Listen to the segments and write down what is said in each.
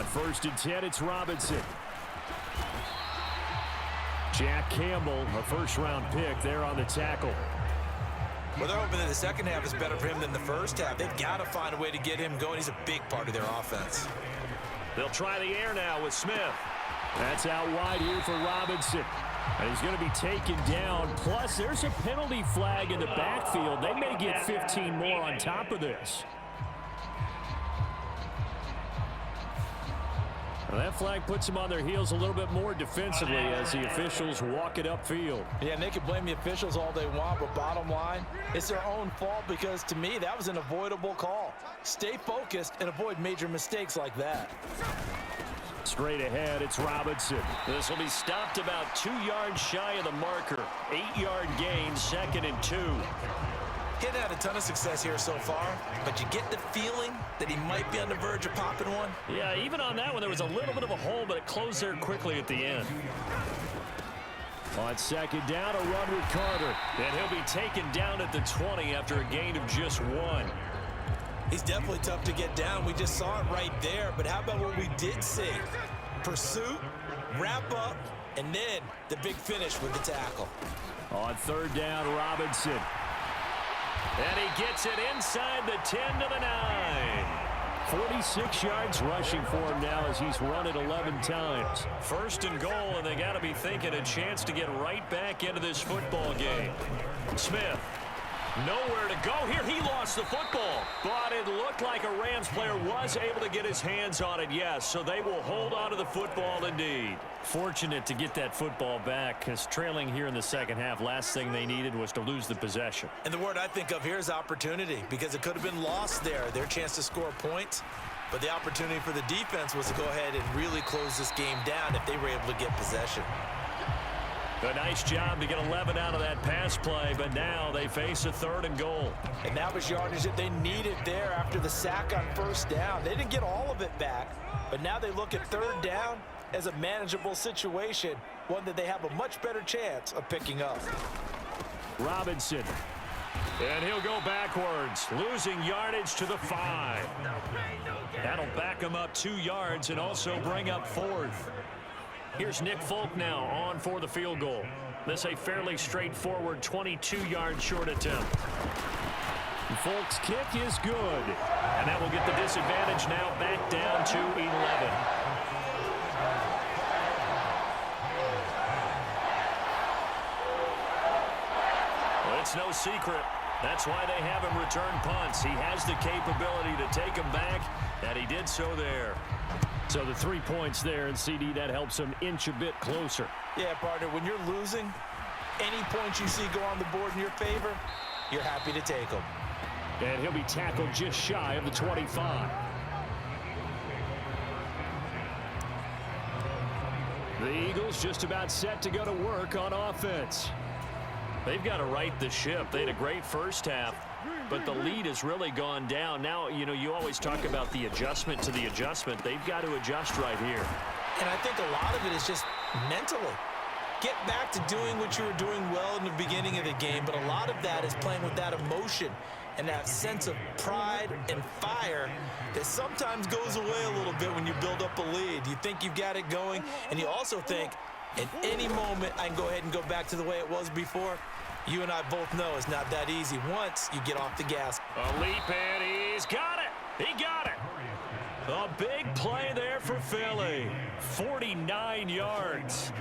On 1st and 10, it's Robinson. Jack Campbell, a first-round pick there on the tackle. Well, they're hoping that the second half is better for him than the first half. They've got to find a way to get him going. He's a big part of their offense. They'll try the air now with Smith. That's out wide here for Robinson. And he's going to be taken down. Plus, there's a penalty flag in the backfield. They may get 15 more on top of this. Well, that flag puts them on their heels a little bit more defensively as the officials walk it upfield. Yeah, and they can blame the officials all they want, but bottom line, it's their own fault because, to me, that was an avoidable call. Stay focused and avoid major mistakes like that. Straight ahead, it's Robinson. This will be stopped about 2 yards shy of the marker. 8-yard gain, 2nd and 2. He hadn't had a ton of success here so far, but you get the feeling that he might be on the verge of popping one. Yeah, even on that one, there was a little bit of a hole, but it closed there quickly at the end. On 2nd down, a run with Carter. And he'll be taken down at the 20 after a gain of just 1. He's definitely tough to get down. We just saw it right there. But how about what we did see? Pursuit, wrap up, and then the big finish with the tackle. On 3rd down, Robinson. And he gets it inside the 10 to the 9. 46 yards rushing for him now as he's run it 11 times. 1st and goal, and they got to be thinking a chance to get right back into this football game. Smith. Nowhere to go here. He lost the football. But it looked like a Rams player was able to get his hands on it, yes. So they will hold on to the football indeed. Fortunate to get that football back because trailing here in the second half, last thing they needed was to lose the possession. And the word I think of here is opportunity because it could have been lost there. Their chance to score points. But the opportunity for the defense was to go ahead and really close this game down if they were able to get possession. A nice job to get 11 out of that pass play, but now they face a 3rd and goal. And that was yardage that they needed there after the sack on 1st down. They didn't get all of it back, but now they look at 3rd down as a manageable situation, one that they have a much better chance of picking up. Robinson. And he'll go backwards, losing yardage to the 5. That'll back him up 2 yards and also bring up 4th. Here's Nick Folk now on for the field goal. This a fairly straightforward 22-yard short attempt. Folk's kick is good. And that will get the disadvantage now back down to 11. Well, it's no secret. That's why they have him return punts. He has the capability to take them back, and he did so there. So the 3 points there, and CD, that helps him inch a bit closer. Yeah, partner, when you're losing, any points you see go on the board in your favor, you're happy to take them. And he'll be tackled just shy of the 25. The Eagles just about set to go to work on offense. They've got to right the ship. They had a great first half, but the lead has really gone down. Now, you know, you always talk about the adjustment to the adjustment. They've got to adjust right here. And I think a lot of it is just mentally. Get back to doing what you were doing well in the beginning of the game, but a lot of that is playing with that emotion and that sense of pride and fire that sometimes goes away a little bit when you build up a lead. You think you've got it going, and you also think, at any moment, I can go ahead and go back to the way it was before. You and I both know it's not that easy once you get off the gas. A leap, and he's got it. He got it. A big play there for Philly. 49 yards.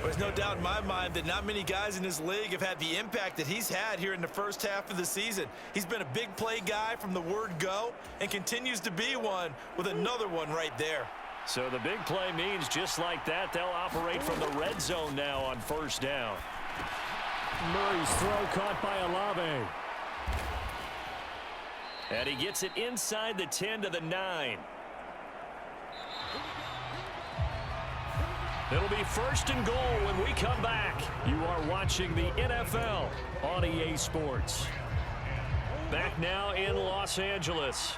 There's no doubt in my mind that not many guys in this league have had the impact that he's had here in the first half of the season. He's been a big play guy from the word go and continues to be one with another one right there. So the big play means just like that, they'll operate from the red zone now on 1st down. Murray's throw caught by Olave. And he gets it inside the 10 to the 9. It'll be 1st and goal when we come back. You are watching the NFL on EA Sports. Back now in Los Angeles.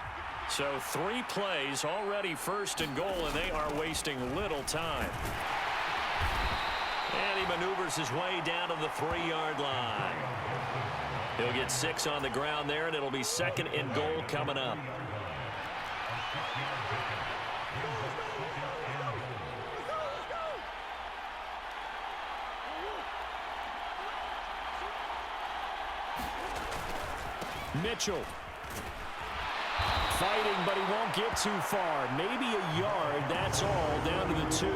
So 3 plays already 1st and goal, and they are wasting little time. And he maneuvers his way down to the 3-yard line. He'll get 6 on the ground there, and it'll be 2nd and goal coming up. Mitchell. Fighting, but he won't get too far. Maybe a yard, that's all, down to the 2.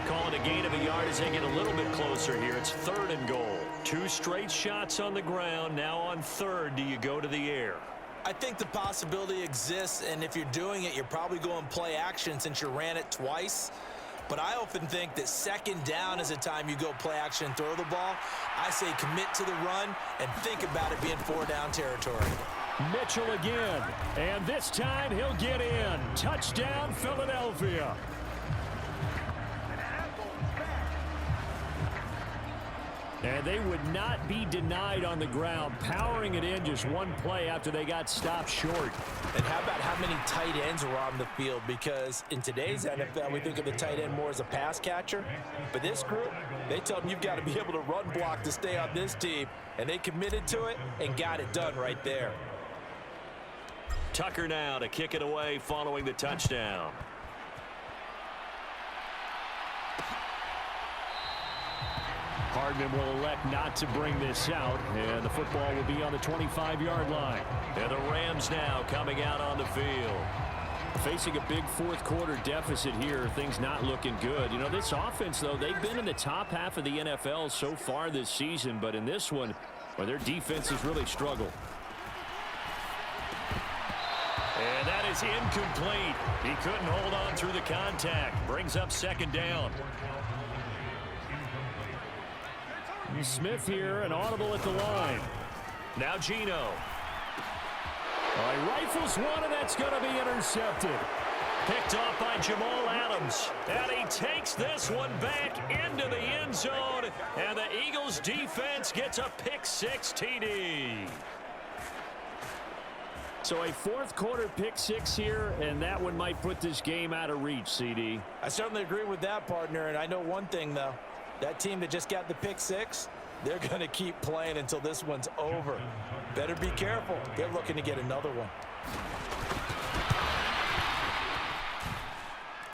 Calling a gain of a yard as they get a little bit closer here. It's 3rd and goal. 2 straight shots on the ground. Now on 3rd, do you go to the air? I think the possibility exists, and if you're doing it, you're probably going play action since you ran it twice. But I often think that 2nd down is a time you go play action and throw the ball. I say commit to the run and think about it being 4-down territory. Mitchell again, and this time he'll get in. Touchdown, Philadelphia. And they would not be denied on the ground, powering it in just one play after they got stopped short. And how about how many tight ends were on the field? Because in today's NFL, we think of the tight end more as a pass catcher. But this group, they tell them you've got to be able to run block to stay on this team. And they committed to it and got it done right there. Tucker now to kick it away following the touchdown. Hardman will elect not to bring this out, and the football will be on the 25-yard line. And the Rams now coming out on the field. Facing a big fourth-quarter deficit here, things not looking good. You know, this offense, though, they've been in the top half of the NFL so far this season, but in this one, well, their defense has really struggled. And that is incomplete. He couldn't hold on through the contact. Brings up 2nd down. Smith here, an audible at the line. Now Geno. He rifles one, and that's going to be intercepted. Picked off by Jamal Adams. And he takes this one back into the end zone. And the Eagles defense gets a pick-6 TD. So a fourth-quarter pick-6 here, and that one might put this game out of reach, CD. I certainly agree with that, partner. And I know one thing, though. That team that just got the pick-6, they're going to keep playing until this one's over. Better be careful. They're looking to get another one.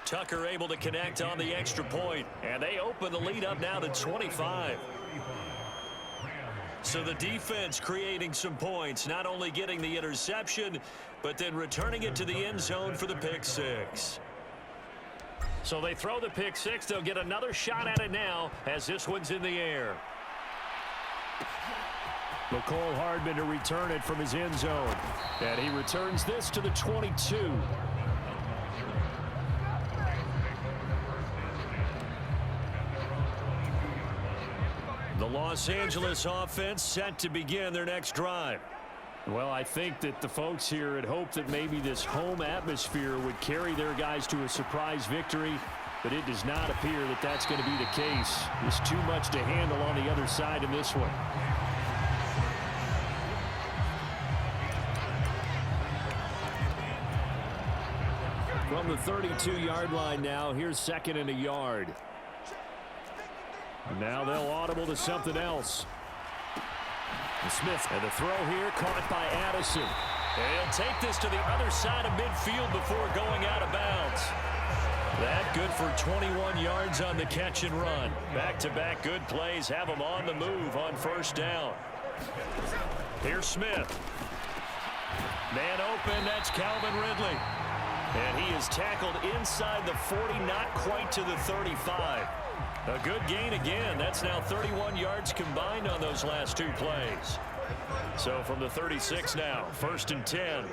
Tucker able to connect on the extra point, and they open the lead up now to 25. So the defense creating some points, not only getting the interception, but then returning it to the end zone for the pick-6. So they throw the pick-6. They'll get another shot at it now as this one's in the air. McCole Hardman to return it from his end zone. And he returns this to the 22. The Los Angeles offense set to begin their next drive. Well, I think that the folks here had hoped that maybe this home atmosphere would carry their guys to a surprise victory, but it does not appear that that's going to be the case. There's too much to handle on the other side in this one. From the 32-yard line now, here's 2nd and a yard. Now they'll audible to something else. Smith, and the throw here caught by Addison. And he'll take this to the other side of midfield before going out of bounds. That good for 21 yards on the catch and run. Back-to-back good plays have him on the move on 1st down. Here's Smith. Man open, that's Calvin Ridley. And he is tackled inside the 40, not quite to the 35. A good gain again. That's now 31 yards combined on those last 2 plays. So from the 36 now, 1st and 10.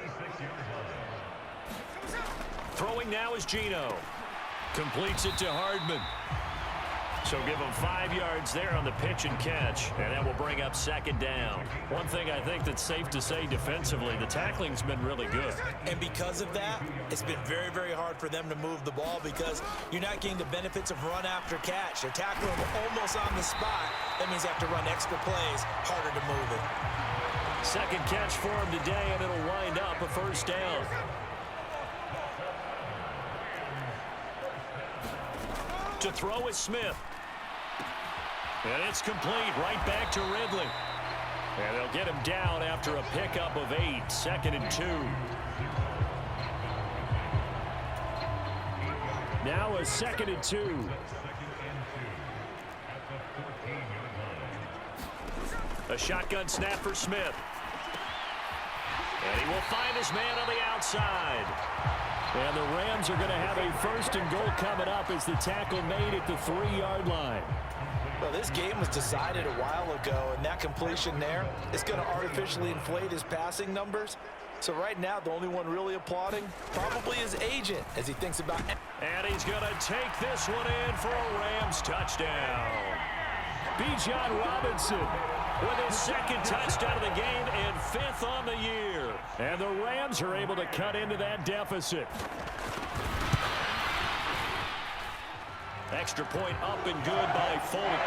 Throwing now is Geno. Completes it to Hardman. So give him 5 yards there on the pitch and catch, and that will bring up 2nd down. One thing I think that's safe to say defensively, the tackling's been really good. And because of that, it's been very, very hard for them to move the ball because you're not getting the benefits of run after catch. They're tackling them almost on the spot. That means they have to run extra plays, harder to move it. 2nd catch for him today, and it'll wind up a 1st down. To throw is Smith. And it's complete right back to Ridley. And they'll get him down after a pickup of 8, 2nd and 2. Now a 2nd and 2. A shotgun snap for Smith. And he will find his man on the outside. And the Rams are going to have a 1st and goal coming up as the tackle made at the 3-yard line. Well, this game was decided a while ago, and that completion there is going to artificially inflate his passing numbers. So right now, the only one really applauding probably his agent as he thinks about... And he's going to take this one in for a Rams touchdown. Bijan Robinson with his 2nd touchdown of the game and 5th on the year. And the Rams are able to cut into that deficit. Extra point up and good by Folk.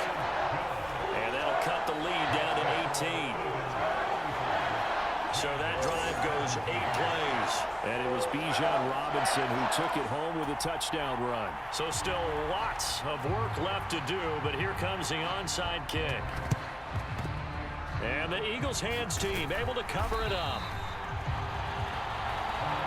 And that'll cut the lead down to 18. So that drive goes 8 plays. And it was Bijan Robinson who took it home with a touchdown run. So still lots of work left to do, but here comes the onside kick. And the Eagles hands team able to cover it up.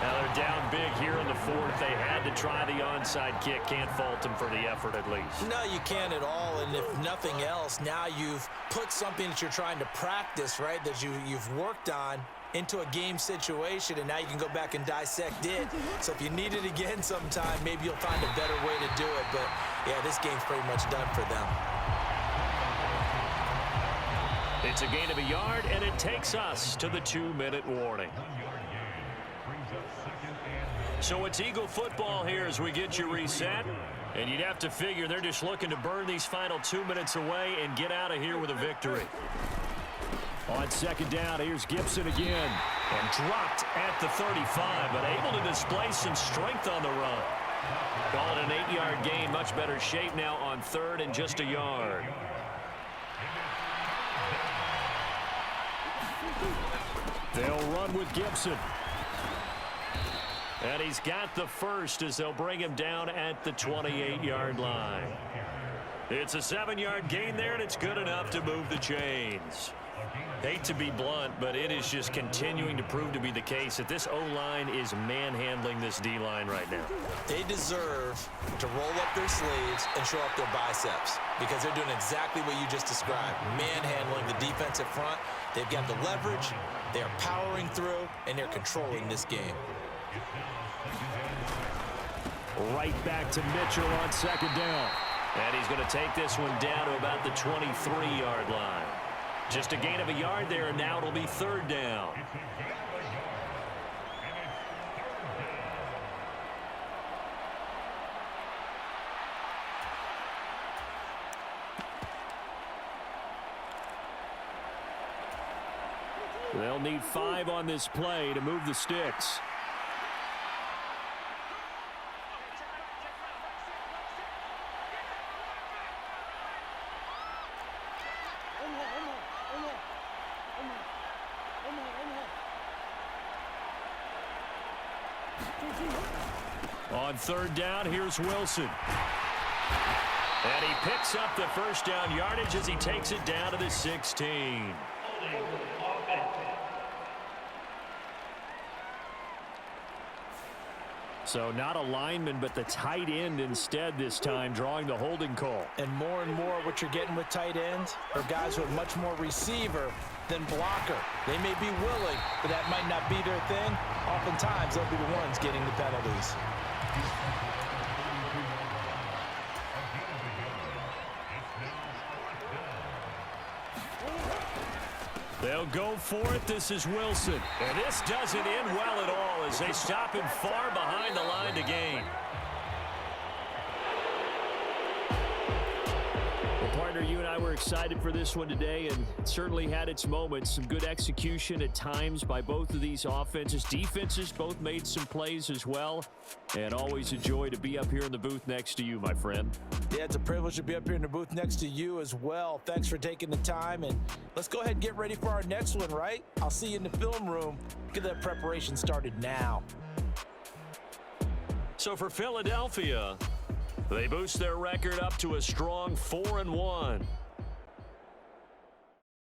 Now they're down big here in the 4th. They had to try the onside kick. Can't fault them for the effort at least. No, you can't at all. And if nothing else, now you've put something that you're trying to practice, right, that you've worked on into a game situation, and now you can go back and dissect it. So if you need it again sometime, maybe you'll find a better way to do it. But, yeah, this game's pretty much done for them. It's a gain of a yard, and it takes us to the 2-minute warning. So it's Eagle football here as we get you reset. And you'd have to figure they're just looking to burn these final 2 minutes away and get out of here with a victory. On 2nd down, here's Gibson again. And dropped at the 35, but able to display some strength on the run. Call it an 8-yard gain. Much better shape now on 3rd and just a yard. They'll run with Gibson. And he's got the 1st as they'll bring him down at the 28-yard line. It's a 7-yard gain there, and it's good enough to move the chains. Hate to be blunt, but it is just continuing to prove to be the case that this O-line is manhandling this D-line right now. They deserve to roll up their sleeves and show up their biceps because they're doing exactly what you just described, manhandling the defensive front. They've got the leverage, they're powering through, and they're controlling this game. Right back to Mitchell on 2nd down. And he's going to take this one down to about the 23-yard line. Just a gain of a yard there, and now it'll be 3rd down. They'll need 5 on this play to move the sticks. On 3rd down, here's Wilson. And he picks up the 1st down yardage as he takes it down to the 16. So not a lineman, but the tight end instead this time, drawing the holding call. And more what you're getting with tight ends are guys who are much more receiver than blocker. They may be willing, but that might not be their thing. Oftentimes, they'll be the ones getting the penalties. They'll go for it. This is Wilson. And this doesn't end well at all as they stop him far behind the line to gain. Well, partner, you and I were excited for this one today, and it certainly had its moments. Some good execution at times by both of these offenses. Defenses both made some plays as well. And always a joy to be up here in the booth next to you, my friend. Yeah, it's a privilege to be up here in the booth next to you as well. Thanks for taking the time, and let's go ahead and get ready for our next one, right? I'll see you in the film room. Get that preparation started now. So for Philadelphia, they boost their record up to a strong 4-1.